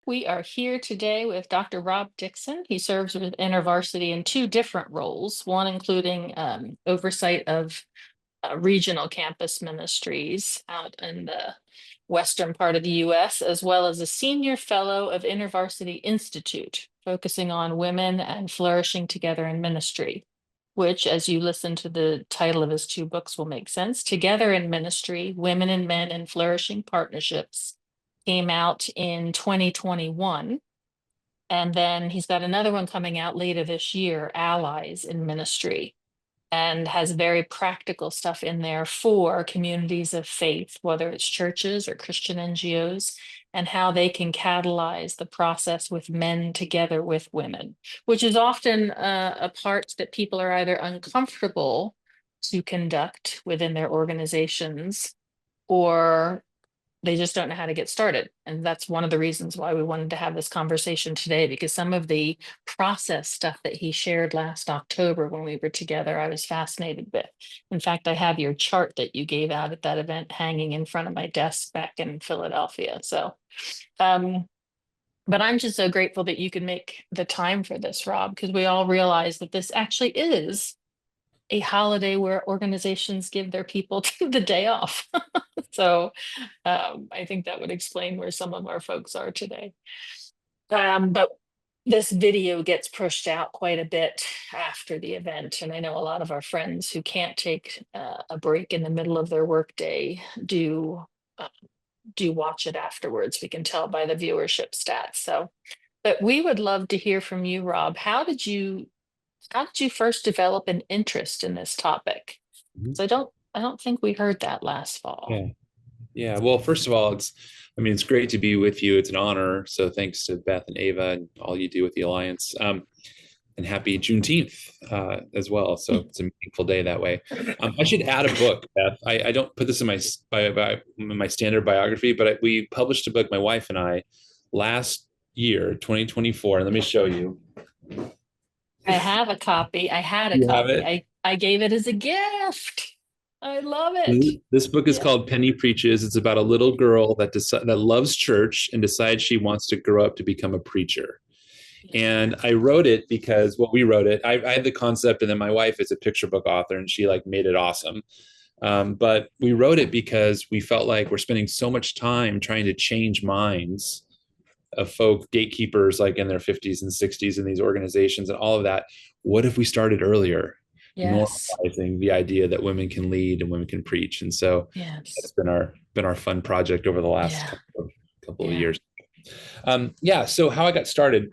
We are here today with Dr. Rob Dixon. He serves with InterVarsity in two different roles, one including oversight of regional campus ministries out in the western part of the US, as well as a senior fellow of InterVarsity Institute, focusing on women and flourishing together in ministry, which, as you listen to the title of his two books, will make sense. Together in Ministry, Women and Men in Flourishing Partnerships came out in 2021. And then he's got another one coming out later this year, Allies in Ministry, and has very practical stuff in there for communities of faith, whether it's churches or Christian NGOs, and how they can catalyze the process with men together with women, which is often a part that people are either uncomfortable to conduct within their organizations, or they just don't know how to get started. And that's one of the reasons why we wanted to have this conversation today, because some of the process stuff that he shared last October when we were together, I was fascinated with. In fact, I have your chart that you gave out at that event hanging in front of my desk back in Philadelphia. Um, but I'm just so grateful that you could make the time for this, Rob, because we all realize that this actually is a holiday where organizations give their people the day off. So I think that would explain where some of our folks are today. But this video gets pushed out quite a bit after the event. And I know a lot of our friends who can't take a break in the middle of their workday do watch it afterwards. We can tell by the viewership stats. So, but we would love to hear from you, Rob. How did you first develop an interest in this topic? Mhm. So I don't think we heard that last fall. Yeah. Yeah. Well, first of all, it's great to be with you. It's an honor. So thanks to Beth and Ava and all you do with the Alliance. And happy Juneteenth as well. So it's a meaningful day that way. I should add a book, Beth. I don't put this in my standard biography, but we published a book, my wife and I, last year, 2024. And let me show you. I have a copy. I had a You have copy. it? I gave it as a gift. I love it. This book is Yeah. called Penny Preaches. It's about a little girl that loves church and decides she wants to grow up to become a preacher. And I wrote it because, well, we wrote it. I had the concept, and then my wife is a picture book author, and she like made it awesome. But we wrote it because we felt like we're spending so much time trying to change minds of folk gatekeepers, like in their 50s and 60s in these organizations and all of that. What if we started earlier, Yes. normalizing the idea that women can lead and women can preach? And so Yes. that's been our fun project over the last Yeah. couple of Yeah. years. Yeah. So how I got started.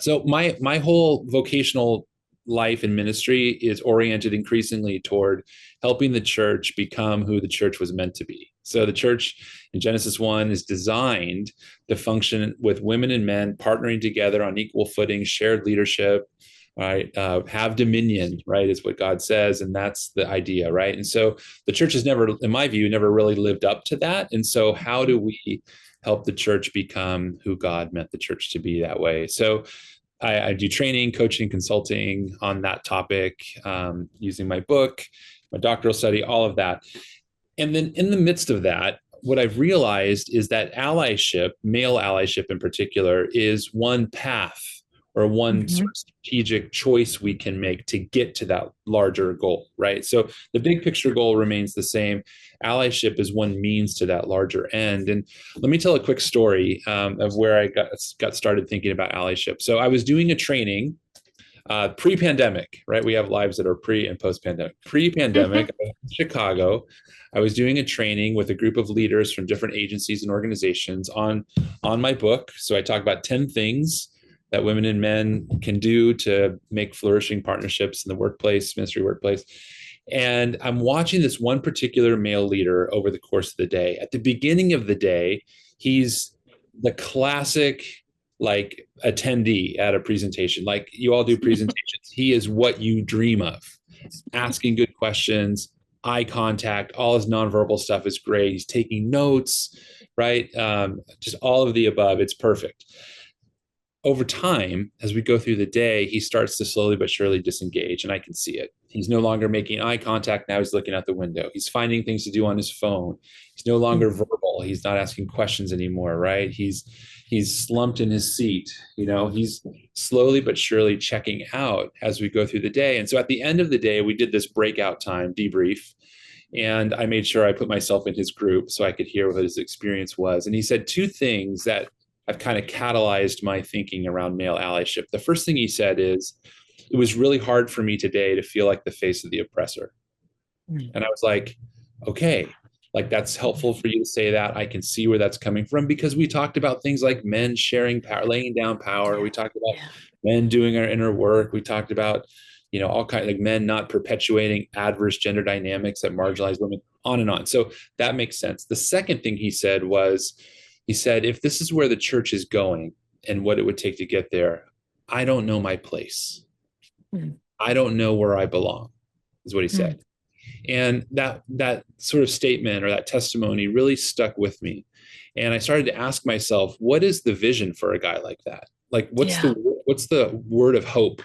So my whole vocational life and ministry is oriented increasingly toward helping the church become who the church was meant to be. So the church in Genesis 1 is designed to function with women and men partnering together on equal footing, shared leadership, right? Have dominion, right? Is what God says. And that's the idea, right? And so the church has never, in my view, never really lived up to that. And so how do we help the church become who God meant the church to be that way? So I do training, coaching, consulting on that topic, using my book, my doctoral study, all of that. And then in the midst of that, what I've realized is that allyship, male allyship in particular, is one path or one sort Mhm. of strategic choice we can make to get to that larger goal, right? So the big picture goal remains the same. Allyship is one means to that larger end. And let me tell a quick story of where I got started thinking about allyship. So I was doing a training pre-pandemic, right? We have lives that are pre and post-pandemic. Pre-pandemic, in Chicago, I was doing a training with a group of leaders from different agencies and organizations on my book. So I talk about 10 things that women and men can do to make flourishing partnerships in the workplace, ministry workplace. And I'm watching this one particular male leader over the course of the day. At the beginning of the day, he's the classic like attendee at a presentation. Like you all do presentations. He is what you dream of, asking good questions, eye contact, all his nonverbal stuff is great. He's taking notes, right? Just all of the above. It's perfect. Over time, as we go through the day, he starts to slowly but surely disengage, and I can see it. He's no longer making eye contact. Now he's looking out the window. He's finding things to do on his phone. He's no longer verbal. He's not asking questions anymore, right? He's slumped in his seat. He's slowly but surely checking out as we go through the day. And so at the end of the day, we did this breakout time debrief. And I made sure I put myself in his group so I could hear what his experience was. And he said two things that have kind of catalyzed my thinking around male allyship. The first thing he said is, it was really hard for me today to feel like the face of the oppressor. And I was like, okay, like that's helpful for you to say that. I can see where that's coming from, because we talked about things like men sharing power, laying down power. We talked about men doing our inner work. We talked about, all kinds, like men not perpetuating adverse gender dynamics that marginalize women, on and on. So that makes sense. The second thing he said was, if this is where the church is going and what it would take to get there, I don't know my place. I don't know where I belong, is what he said. And that sort of statement or that testimony really stuck with me. And I started to ask myself, what is the vision for a guy like that? Like, what's the word of hope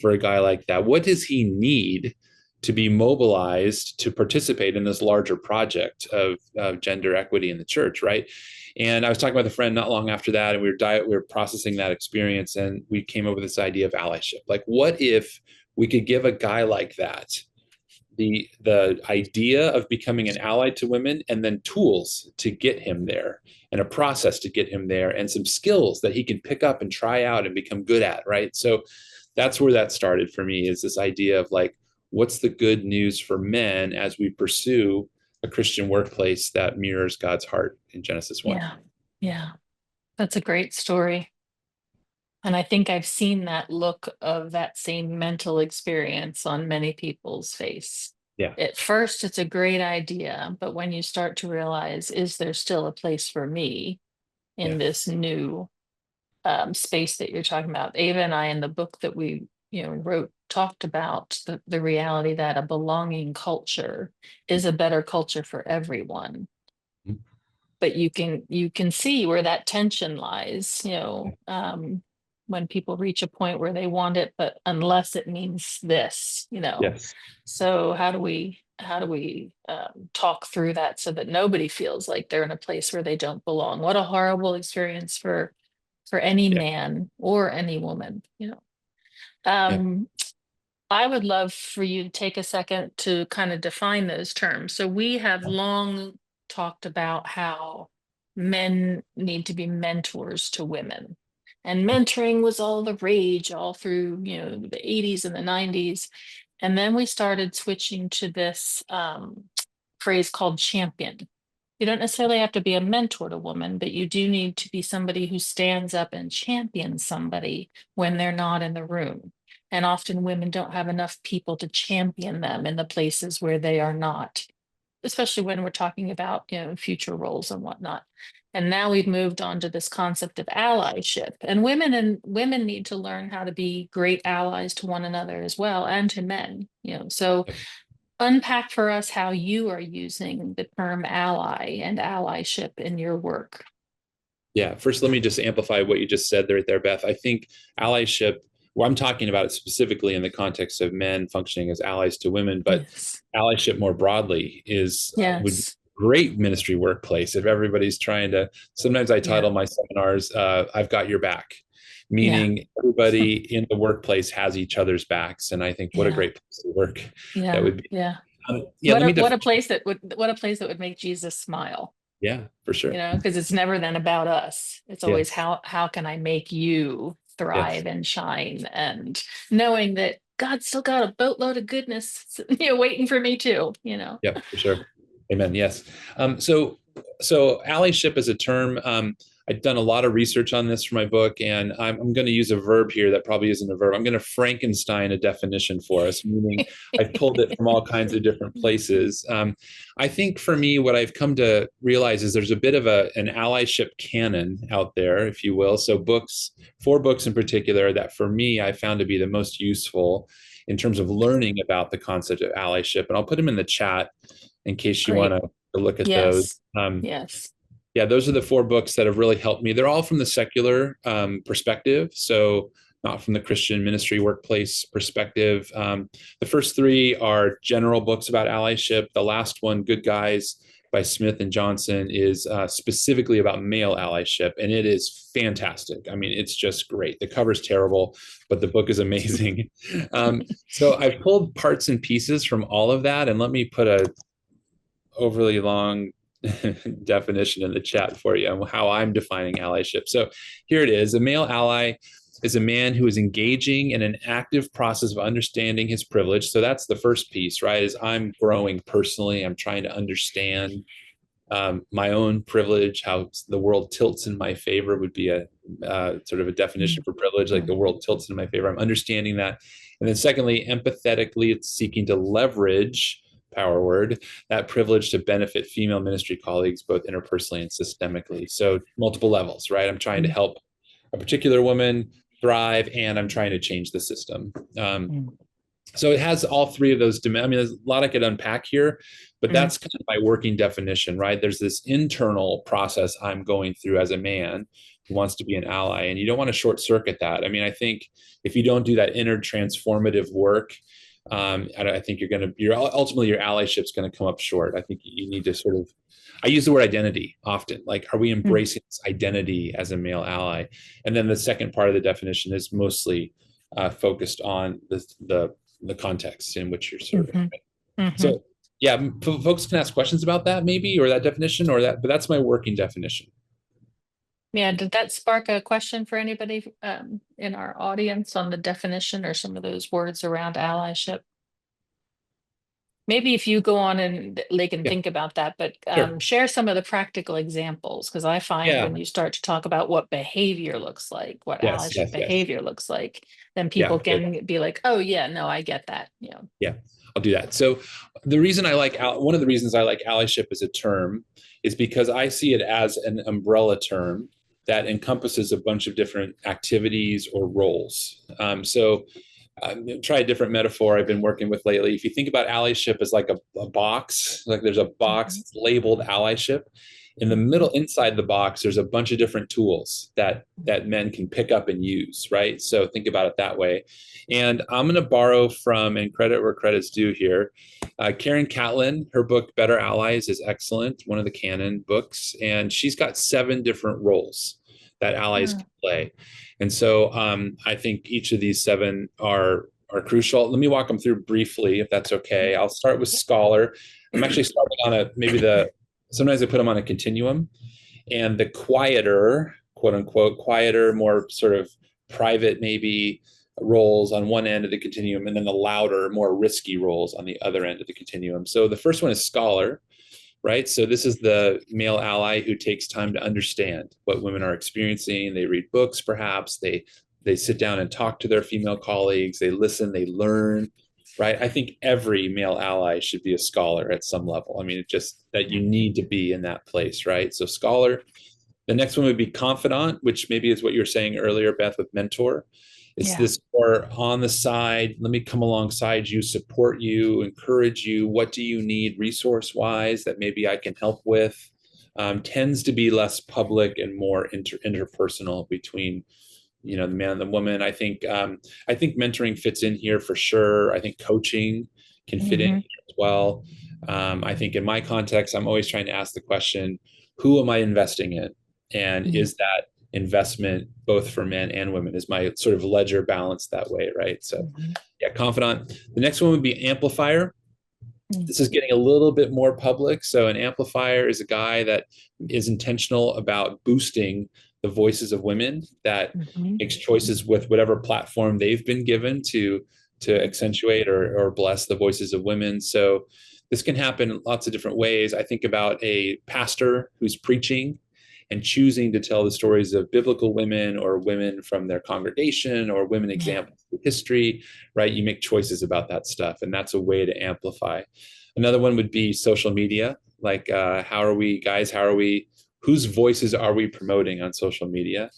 for a guy like that? What does he need to be mobilized to participate in this larger project of gender equity in the church, right? And I was talking with a friend not long after that, and we were processing that experience, and we came up with this idea of allyship. Like, what if we could give a guy like that the idea of becoming an ally to women, and then tools to get him there, and a process to get him there, and some skills that he can pick up and try out and become good at, right? So that's where that started for me, is this idea of like, what's the good news for men as we pursue a Christian workplace that mirrors God's heart in Genesis 1. Yeah. That's a great story. And I think I've seen that look of that same mental experience on many people's face. Yeah. At first, it's a great idea, but when you start to realize, is there still a place for me in this new space that you're talking about? Ava and I, in the book that we wrote, talked about the reality that a belonging culture is a better culture for everyone. But you can see where that tension lies, when people reach a point where they want it, but unless it means this. Yes. So how do we talk through that so that nobody feels like they're in a place where they don't belong? What a horrible experience for any man or any woman. I would love for you to take a second to kind of define those terms. So we have long talked about how men need to be mentors to women. And mentoring was all the rage all through, the 80s and the 90s. And then we started switching to this phrase called champion. You don't necessarily have to be a mentor to women, but you do need to be somebody who stands up and champions somebody when they're not in the room. And often women don't have enough people to champion them in the places where they are not, especially when we're talking about, future roles and whatnot. And now we've moved on to this concept of allyship, and women need to learn how to be great allies to one another as well, and to men. So unpack for us how you are using the term ally and allyship in your work. Yeah. First, let me just amplify what you just said right there, Beth. I think allyship, well, I'm talking about it specifically in the context of men functioning as allies to women, but allyship more broadly is would be a great ministry workplace if everybody's trying to. Sometimes I title my seminars, I've got your back, meaning everybody in the workplace has each other's backs. And I think what a great place to work that would be. What a place that would make Jesus smile. Yeah, for sure. Because it's never then about us. It's always how can I make you thrive and shine, and knowing that God's still got a boatload of goodness, waiting for me too. Yeah, for sure. Amen. Yes. So allyship is a term. I've done a lot of research on this for my book, and I'm going to use a verb here that probably isn't a verb. I'm going to Frankenstein a definition for us, meaning I've pulled it from all kinds of different places. I think for me, what I've come to realize is there's a bit of an allyship canon out there, if you will. So 4 books in particular that for me, I found to be the most useful in terms of learning about the concept of allyship. And I'll put them in the chat in case you want to look at those. Yeah, those are the 4 books that have really helped me. They're all from the secular perspective. So not from the Christian ministry workplace perspective. The first three are general books about allyship. The last one, Good Guys by Smith and Johnson, is specifically about male allyship, and it is fantastic. I mean, it's just great. The cover's terrible, but the book is amazing. So I've pulled parts and pieces from all of that, and let me put a overly long definition in the chat for you on how I'm defining allyship. So here it is. A male ally is a man who is engaging in an active process of understanding his privilege. So that's the first piece, right? Is I'm growing personally. I'm trying to understand my own privilege, how the world tilts in my favor would be a sort of a definition for privilege, like the world tilts in my favor. I'm understanding that. And then secondly, empathetically, it's seeking to leverage, power word, that privilege to benefit female ministry colleagues, both interpersonally and systemically. So multiple levels, right? I'm trying to help a particular woman thrive, and I'm trying to change the system. So it has all three of those. I mean, there's a lot I could unpack here, but that's kind of my working definition, right? There's this internal process I'm going through as a man who wants to be an ally, and you don't want to short circuit that. I mean, I think if you don't do that inner transformative work, I think ultimately your allyship's going to come up short. I think you need to sort of, I use the word identity often. Like, are we embracing this identity as a male ally? And then the second part of the definition is mostly focused on the context in which you're serving. So yeah, folks can ask questions about that maybe, or that definition, or that, but that's my working definition. Yeah, did that spark a question for anybody in our audience on the definition or some of those words around allyship? Maybe if you go on and they can think about that, but share some of the practical examples, because I find when you start to talk about what behavior looks like, what allyship behavior looks like, then people can be like, oh yeah, no, I get that. Yeah, I'll do that. So the reason one of the reasons I like allyship as a term is because I see it as an umbrella term that encompasses a bunch of different activities or roles. So try a different metaphor I've been working with lately. If you think about allyship as like a box, like there's a box labeled allyship. In the middle, inside the box, there's a bunch of different tools that men can pick up and use, right? So think about it that way. And I'm going to borrow from, and credit where credit's due here, Karen Catlin. Her book, Better Allies, is excellent, one of the canon books. And she's got 7 different roles that allies can play. And so I think each of these 7 are crucial. Let me walk them through briefly, if that's okay. I'll start with scholar. I'm actually starting on sometimes I put them on a continuum, and the quieter, quote unquote, quieter, more sort of private maybe roles on one end of the continuum, and then the louder, more risky roles on the other end of the continuum. So the first one is scholar, right? So this is the male ally who takes time to understand what women are experiencing. They read books, perhaps. They sit down and talk to their female colleagues. They listen, they learn, right? I think every male ally should be a scholar at some level. I mean, it's just that you need to be in that place, right? So scholar. The next one would be confidant, which maybe is what you were saying earlier, Beth, with mentor. It's this more on the side, let me come alongside you, support you, encourage you. What do you need resource-wise that maybe I can help with? Tends to be less public and more interpersonal between the man and the woman. I think mentoring fits in here for sure. I think coaching can fit in here as well. I think in my context, I'm always trying to ask the question, who am I investing in? And is that investment both for men and women? Is my sort of ledger balanced that way, right? So yeah, confidant. The next one would be amplifier. This is getting a little bit more public. So an amplifier is a guy that is intentional about boosting the voices of women, that makes choices with whatever platform they've been given to accentuate or bless the voices of women. So this can happen in lots of different ways. I think about a pastor who's preaching and choosing to tell the stories of biblical women or women from their congregation or women examples of history, right? You make choices about that stuff, and that's a way to amplify. Another one would be social media. Like, whose voices are we promoting on social media?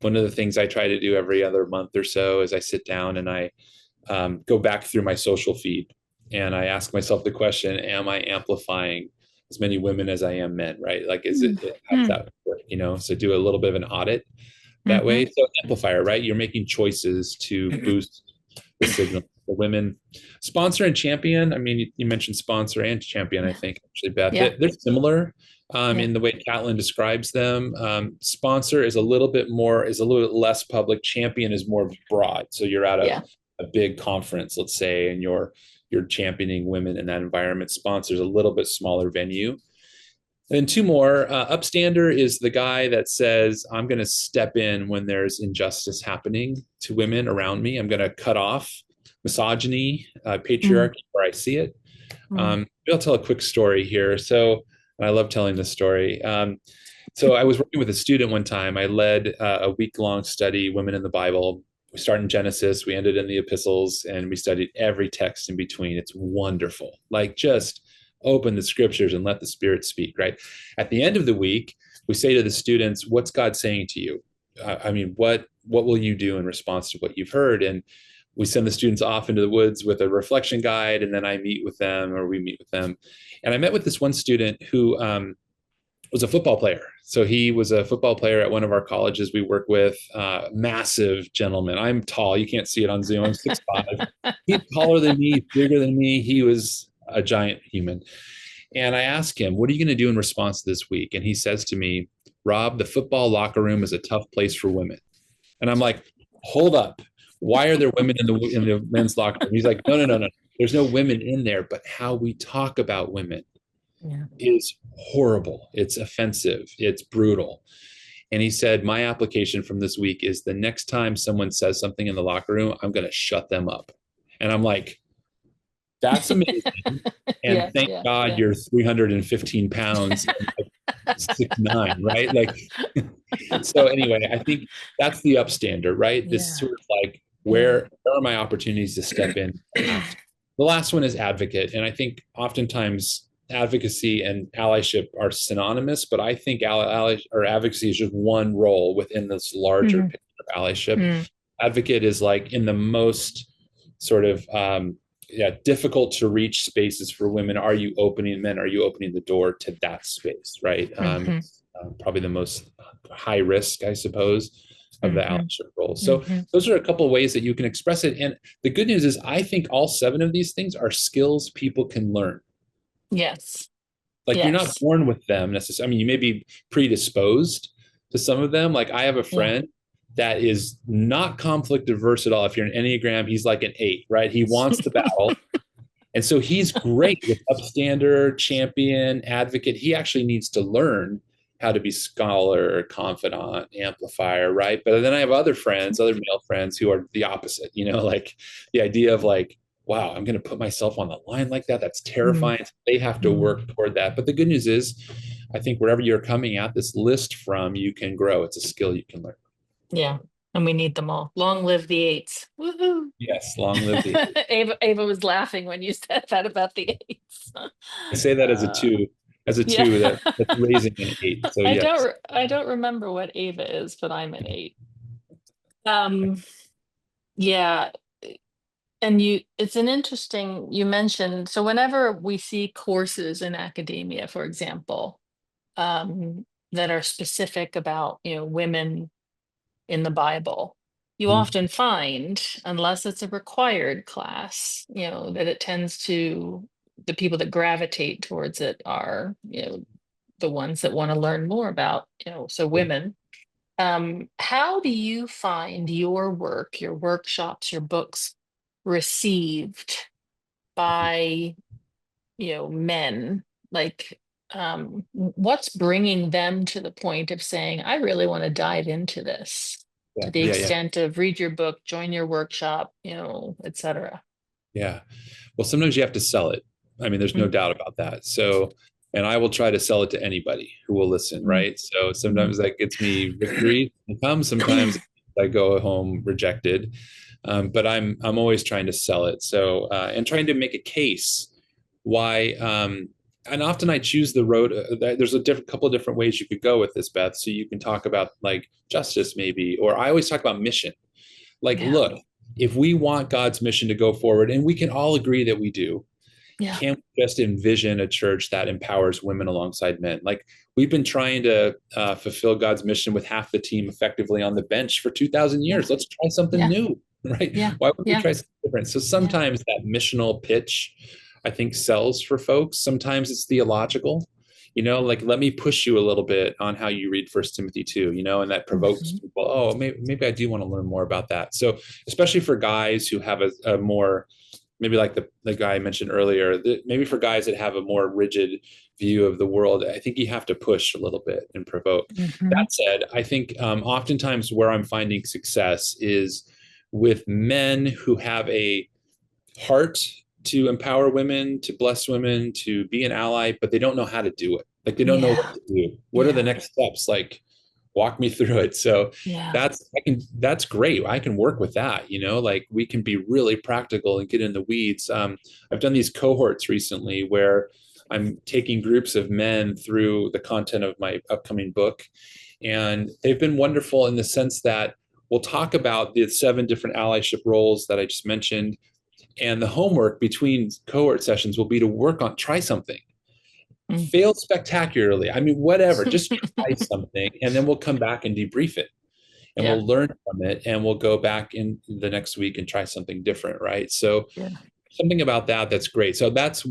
One of the things I try to do every other month or so is I sit down and I go back through my social feed and I ask myself the question, am I amplifying as many women as I am men, right? Like, how does that work? So do a little bit of an audit. that Mm-hmm. way. So amplifier, right? You're making choices to boost the signal. The women sponsor and champion. I mean, you mentioned sponsor and champion, I think, actually, Beth. Yeah. They're similar Yeah. in the way Catlin describes them. Sponsor is a little bit less public. Champion is more broad. So you're at Yeah. a big conference, let's say, and you're championing women in that environment. Sponsor is a little bit smaller venue. And two more. Upstander is the guy that says, I'm going to step in when there's injustice happening to women around me. I'm going to cut off misogyny, patriarchy where I see it. I'll tell a quick story here. So, and I love telling this story. So I was working with a student one time. I led a week-long study, Women in the Bible. We started in Genesis, we ended in the epistles, and we studied every text in between. It's wonderful. Like, just open the scriptures and let the Spirit speak, right? At the end of the week, we say to the students, what's God saying to you? I mean, what will you do in response to what you've heard? And we send the students off into the woods with a reflection guide, and then I meet with them, or we meet with them. And I met with this one student who was a football player. So he was a football player at one of our colleges we work with. Massive gentleman. I'm tall. You can't see it on Zoom. I'm 6'5". He's taller than me, bigger than me. He was a giant human. And I asked him, what are you going to do in response to this week? And he says to me, Rob, the football locker room is a tough place for women. And I'm like, hold up. Why are there women in the men's locker room? He's like, no. There's no women in there, but how we talk about women is horrible. It's offensive. It's brutal. And he said, my application from this week is the next time someone says something in the locker room, I'm going to shut them up. And I'm like, that's amazing. And thank God you're 315 pounds and 6'9", right? Like, so anyway, I think that's the upstander, right? This sort of like, where are my opportunities to step in? The last one is advocate. And I think oftentimes advocacy and allyship are synonymous, but I think advocacy is just one role within this larger picture of allyship. Advocate is like in the most sort of difficult to reach spaces for women. Are you opening the door to that space, right? Probably the most high risk, I suppose, of the allyship role. So those are a couple of ways that you can express it. And the good news is I think all 7 of these things are skills people can learn. Yes. Like you're not born with them necessarily. I mean, you may be predisposed to some of them. Like I have a friend that is not conflict averse at all. If you're an Enneagram, he's like an 8, right? He wants the battle. And so he's great with upstander, champion, advocate. He actually needs to learn how to be scholar, confidant, amplifier, right? But then I have other male friends who are the opposite, like the idea of like, wow, I'm going to put myself on the line like that. That's terrifying. They have to work toward that. But the good news is, I think wherever you're coming at this list from, you can grow. It's a skill you can learn. Yeah. And we need them all. Long live the 8s. Woohoo. Yes, long live the 8s. Ava was laughing when you said that about the 8s. I say that as a 2. That's raising an 8. So I don't remember what Ava is, but I'm an 8. And it's an interesting, you mentioned, so whenever we see courses in academia, for example, that are specific about, women in the Bible, you often find, unless it's a required class, that it tends to, the people that gravitate towards it are, the ones that want to learn more about, so women. How do you find your work, your workshops, your books received by, men? Like, what's bringing them to the point of saying, I really want to dive into this, to the extent of read your book, join your workshop, et cetera? Yeah. Well, sometimes you have to sell it. I mean, there's no doubt about that. So, and I will try to sell it to anybody who will listen, right? So sometimes that gets me victory. Sometimes I go home rejected. But I'm always trying to sell it. So, and trying to make a case why, and often I choose the road. There's a couple of different ways you could go with this, Beth. So you can talk about like justice maybe, or I always talk about mission. Like, look, if we want God's mission to go forward, and we can all agree that we do, Yeah. Can't we just envision a church that empowers women alongside men? Like we've been trying to fulfill God's mission with half the team effectively on the bench for 2,000 Yeah. years. Let's try something Yeah. new, right? Yeah. Why would we Yeah. try something different? So Yeah. sometimes that missional pitch, I think, sells for folks. Sometimes it's theological. Like let me push you a little bit on how you read First Timothy 2, and that provokes Mhm. people. Oh, maybe I do want to learn more about that. So especially for guys who have a more, maybe like the guy I mentioned earlier, maybe for guys that have a more rigid view of the world, I think you have to push a little bit and provoke. Mhm. That said, I think oftentimes where I'm finding success is with men who have a heart to empower women, to bless women, to be an ally, but they don't know how to do it. Like they don't know what Yeah. to do. What are the Yeah. next steps? Like walk me through it. So Yeah. that's great. I can work with that, like we can be really practical and get in the weeds. I've done these cohorts recently where I'm taking groups of men through the content of my upcoming book. And they've been wonderful in the sense that we'll talk about the 7 different allyship roles that I just mentioned. And the homework between cohort sessions will be to try something, Mm. fail spectacularly. I mean, whatever, just try something. And then we'll come back and debrief it and Yeah. we'll learn from it and we'll go back in the next week and try something different. Right. So Yeah. something about that's great. So that's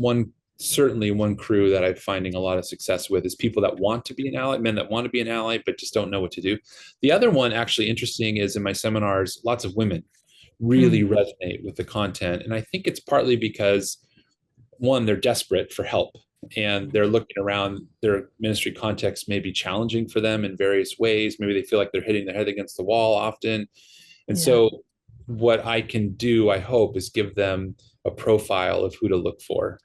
certainly one crew that I'm finding a lot of success with is people that want to be an ally, men that want to be an ally, but just don't know what to do. The other one actually interesting is in my seminars, lots of women really Mm. resonate with the content. And I think it's partly because one, they're desperate for help and they're looking around. Their ministry context may be challenging for them in various ways. Maybe they feel like they're hitting their head against the wall often. And Yeah. so what I can do, I hope, is give them a profile of who to look for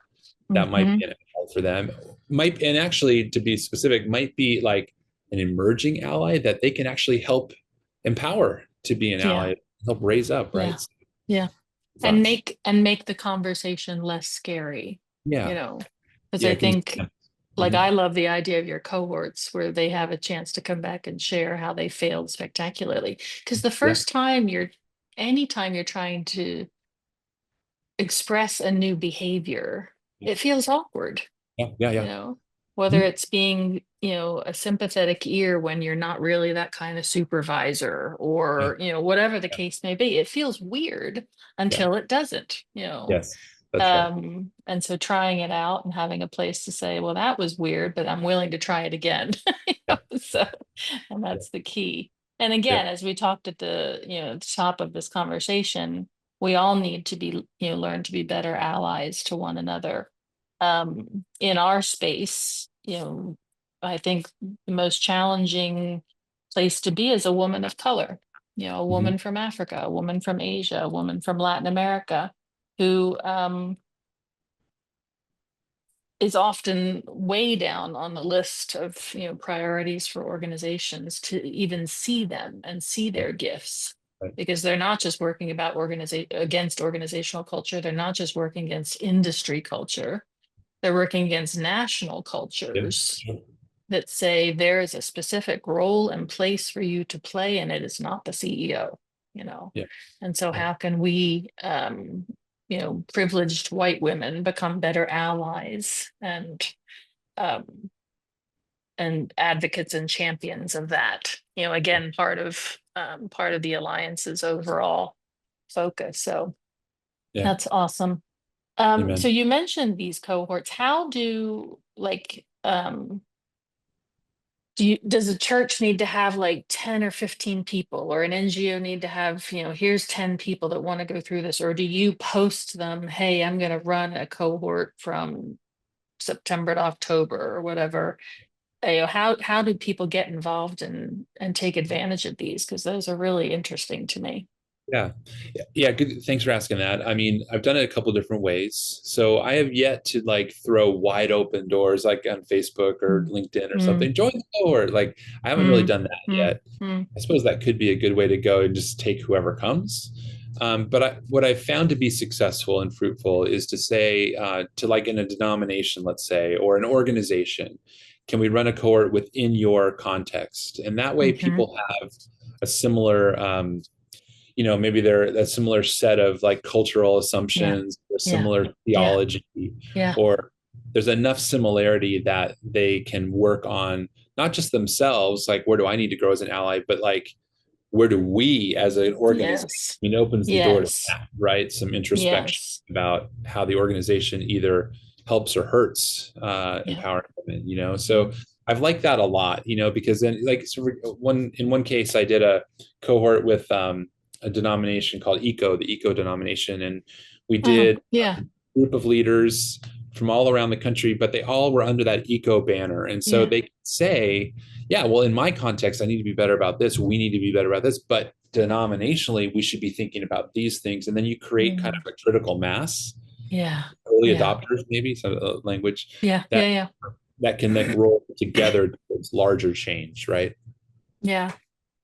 that might Mhm. be an ally for them. And actually, to be specific, might be like an emerging ally that they can actually help empower to be an Yeah. ally, help raise up, right? Yeah. Yeah. And Thoughts? make the conversation less scary, you Yeah. know, because Yeah. I It can, think like mhm. I love the idea of your cohorts where they have a chance to come back and share how they failed spectacularly. Because the Yeah. first time anytime you're trying to express a new behavior, it feels awkward, Yeah. Yeah. you Yeah. know, whether Mhm. it's being, a sympathetic ear when you're not really that kind of supervisor Yeah. or, whatever the Yeah. case may be. It feels weird Yeah. until it doesn't. Yes. That's right. And so trying it out and having a place to say, well, that was weird, but I'm willing to try it again. Yeah. So, and Yeah. that's the key. And Yeah. again, as we talked at the top of this conversation, we all need to be, learn to be better allies to one another. In our space, I think the most challenging place to be is a woman of color, a Mhm. woman from Africa, a woman from Asia, a woman from Latin America who is often way down on the list of priorities for organizations to even see them and see Yeah. their gifts Right. because they're not just working against organizational culture, they're not just working against industry culture, they're working against national Yeah. cultures Sure. that say there is a specific role and place for you to play and it is not the CEO. Yeah. And so Yeah. how can we privileged white women become better allies um and advocates and champions of that, again part of the alliance's overall focus. So Yeah. that's awesome. So Amen. you mentioned these cohorts. How do like does a church need to have like 10 or 15 people or an NGO need to have, here's 10 people that want to go through this, or do you post them, hey, I'm going to run a cohort from September to October or whatever? How do people get involved and take advantage of these? Because those are really interesting to me. Yeah. Yeah. Good. Thanks for asking that. I mean, I've done it a couple different ways. So I have yet to like throw wide open doors like on Facebook or Mm, LinkedIn or mm, something. Join the cohort. Like I haven't really mm, done that mm, yet. mm, I suppose that could be a good way to go and just take whoever comes. But what I've found to be successful and fruitful is to say to like in a denomination, let's say, or an organization, can we run a cohort within your context? And that way mhm, people have a similar maybe they're a similar set of like cultural Yeah. assumptions, a Yeah. similar Yeah. theology, Yeah. or there's enough similarity that they can work on not just themselves, like where do I need to grow as an ally, but like where do we as an organization, Yes. it opens the door to Yes. that, right? Some introspection Yes. about how the organization either helps or hurts Yeah. empowering women. Yeah. So I've liked that a lot, because then like in one case I did a cohort with a denomination called the eco denomination, and we Oh, did yeah. a group of leaders from all around the country, but they all were under that eco banner. And so Yeah. they say, yeah, well, in my context, I need to be better about this. We need to be better about this. But denominationally, we should be thinking about these things. And then you create kind Mm. of a critical mass, Yeah. early Yeah. adopters, maybe some language Yeah. that Yeah. Yeah. that can then roll together towards larger change, right? Yeah.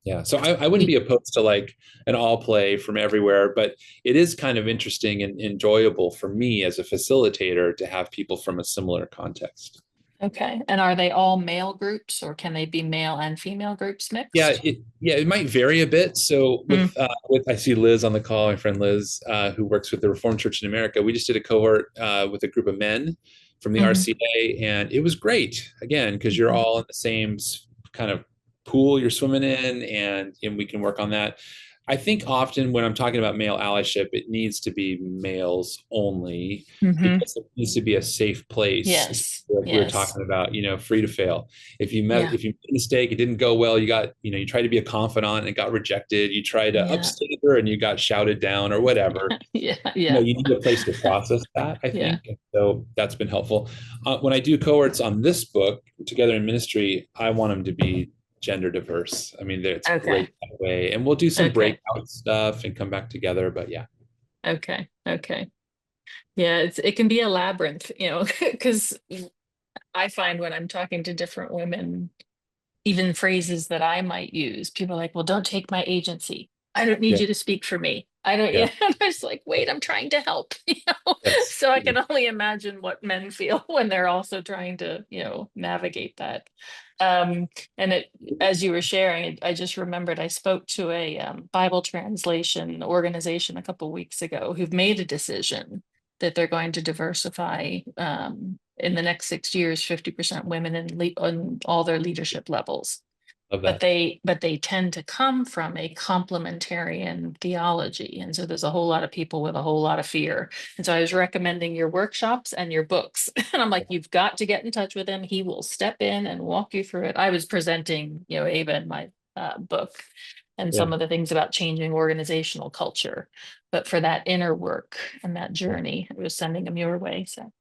Yeah. So I wouldn't be opposed to like an all play from everywhere, but it is kind of interesting and enjoyable for me as a facilitator to have people from a similar context. Okay. And are they all male groups or can they be male and female groups Yeah, mixed? it might vary a bit. So Mm, with I see Liz on the call, my friend Liz, who works with the Reformed Church in America. We just did a cohort with a group of men from the hmm RCA, and it was great. Again, because you're hmm all in the same kind of pool you're swimming in, and we can work on that. I think often when I'm talking about male allyship, it needs to be males only hmm because it needs to be a safe place. Yes. Like we were Yes. talking about, free to fail. Yeah. If you made a mistake, it didn't go well, you tried to be a confidant and it got rejected. You tried to Yeah. upstate her and you got shouted down or whatever. Yeah. Yeah. You need a place to process that, I Yeah. think. And so that's been helpful. When I do cohorts on this book, Together in Ministry, I want them to be gender diverse. I mean, it's great Okay. that way. And we'll do some Okay. breakout stuff and come back together. But yeah, Okay. Okay. Yeah. It can be a labyrinth, because I find when I'm talking to different women, even phrases that I might use, people are like, well, don't take my agency. I don't need yeah, you to speak for me. I don't, yeah, yeah. I'm just like, wait, I'm trying to help, yes, So I can only imagine what men feel when they're also trying to, navigate that. Um, and as you were sharing, I just remembered I spoke to a Bible translation organization a couple weeks ago who've made a decision that they're going to diversify in the next 6 years, 50% women on all their leadership levels. love But that. they tend to come from a complementarian theology. And so there's a whole lot of people with a whole lot of fear. And so I was recommending your workshops and your books. And I'm like, you've got to get in touch with him. He will step in and walk you through it. I was presenting, Ava in my book and Yeah, some of the things about changing organizational culture. But for that inner work and that yeah, journey, I was sending them your way. So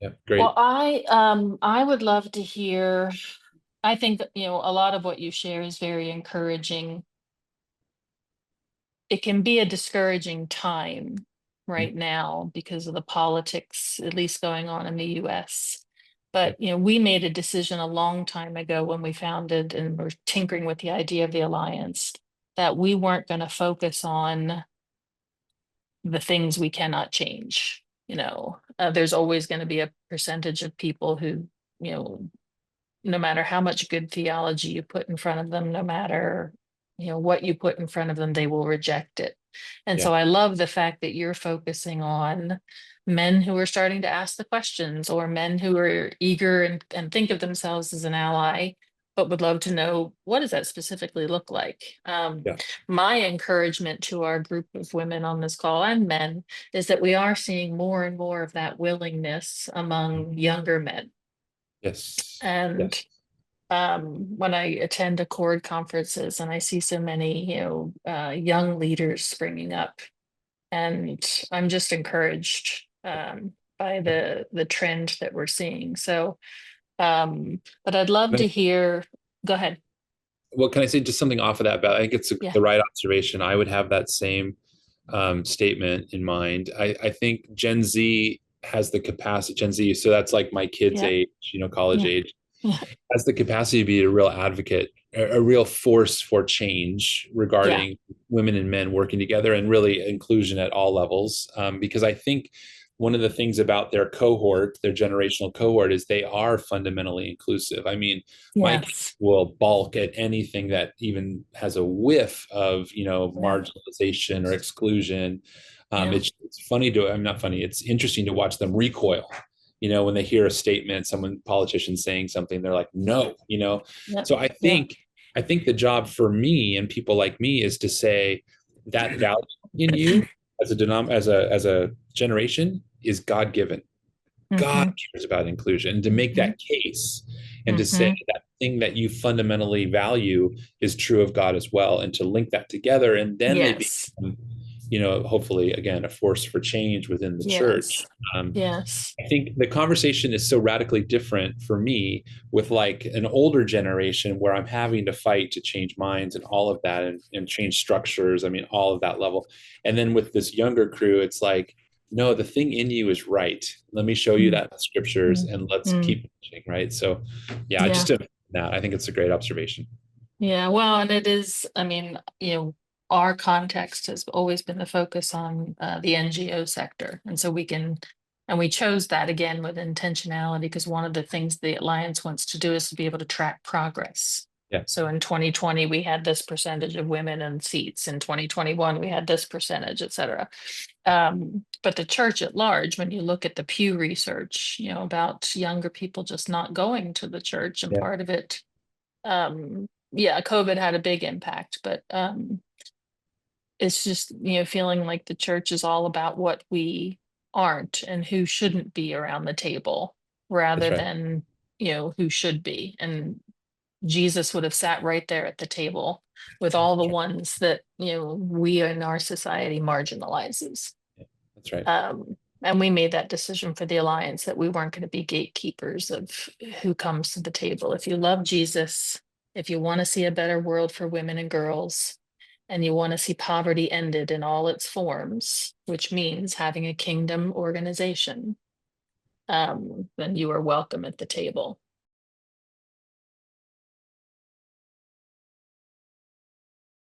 yeah, well, great. I would love to hear. I think that, a lot of what you share is very encouraging. It can be a discouraging time Mm, right now because of the politics, at least going on in the US. yeah, But, we made a decision a long time ago when we founded and were tinkering with the idea of the alliance that we weren't going to focus on the things we cannot change. There's always going to be a percentage of people who, you know, no matter how much good theology you put in front of them, no matter, what you put in front of them, they will reject it. And yeah, so I love the fact that you're focusing on men who are starting to ask the questions or men who are eager and think of themselves as an ally, but would love to know what does that specifically look like. yeah, My encouragement to our group of women on this call and men is that we are seeing more and more of that willingness among younger men. yes, And yes. when I attend Accord conferences and I see so many, young leaders springing up, and I'm just encouraged by the trend that we're seeing. So, but I'd love to hear. Go ahead. Well, can I say just something off of that? But I think it's Yeah. the right observation. I would have that same statement in mind. I think Gen Z has the capacity, Gen Z, so that's like my kids' Yeah. age, college Yeah. age, Yeah. has the capacity to be a real advocate, a real force for change Yeah. regarding women and men working together and really inclusion at all levels. Because I think one of the things about their cohort, their generational cohort, is they are fundamentally inclusive. I mean, my kids Yes. will balk at anything that even has a whiff of, Yeah. marginalization or exclusion. Yeah. It's funny to, I'm not funny. It's interesting to watch them recoil. When they hear a statement, someone politician saying something, they're like, no. Yep. So Yeah. I think the job for me and people like me is to say that value in you as a generation is God given. God Mm-hmm. cares about inclusion. And to make Mm-hmm. that case and to say Mm-hmm. that thing that you fundamentally value is true of God as well, and to link that together, and then they Yes. become, hopefully again, a force for change within the church. Yes. Um, Yes. I think the conversation is so radically different for me with like an older generation where I'm having to fight to change minds and all of that, and change structures. I mean, all of that level. And then with this younger crew, it's like, no, the thing in you is right. Let me show you that in the scriptures and let's Mm-hmm. keep pushing, right? So yeah, Yeah. just to that, I think it's a great observation. Yeah. Well, and it is, I mean, our context has always been the focus on the NGO sector. And so we chose that again with intentionality because one of the things the Alliance wants to do is to be able to track progress. Yeah, So in 2020, we had this percentage of women in seats. In 2021, we had this percentage, et cetera. But the church at large, when you look at the Pew Research, about younger people just not going to the church, and yeah, part of it, yeah, COVID had a big impact, but it's just, feeling like the church is all about what we aren't and who shouldn't be around the table that's rather right. than, who should be. And Jesus would have sat right there at the table with all the That's right. ones that, we in our society marginalizes. Yeah, that's right. And we made that decision for the Alliance that we weren't going to be gatekeepers of who comes to the table. If you love Jesus, if you want to see a better world for women and girls, and you want to see poverty ended in all its forms, which means having a kingdom organization, then you are welcome at the table.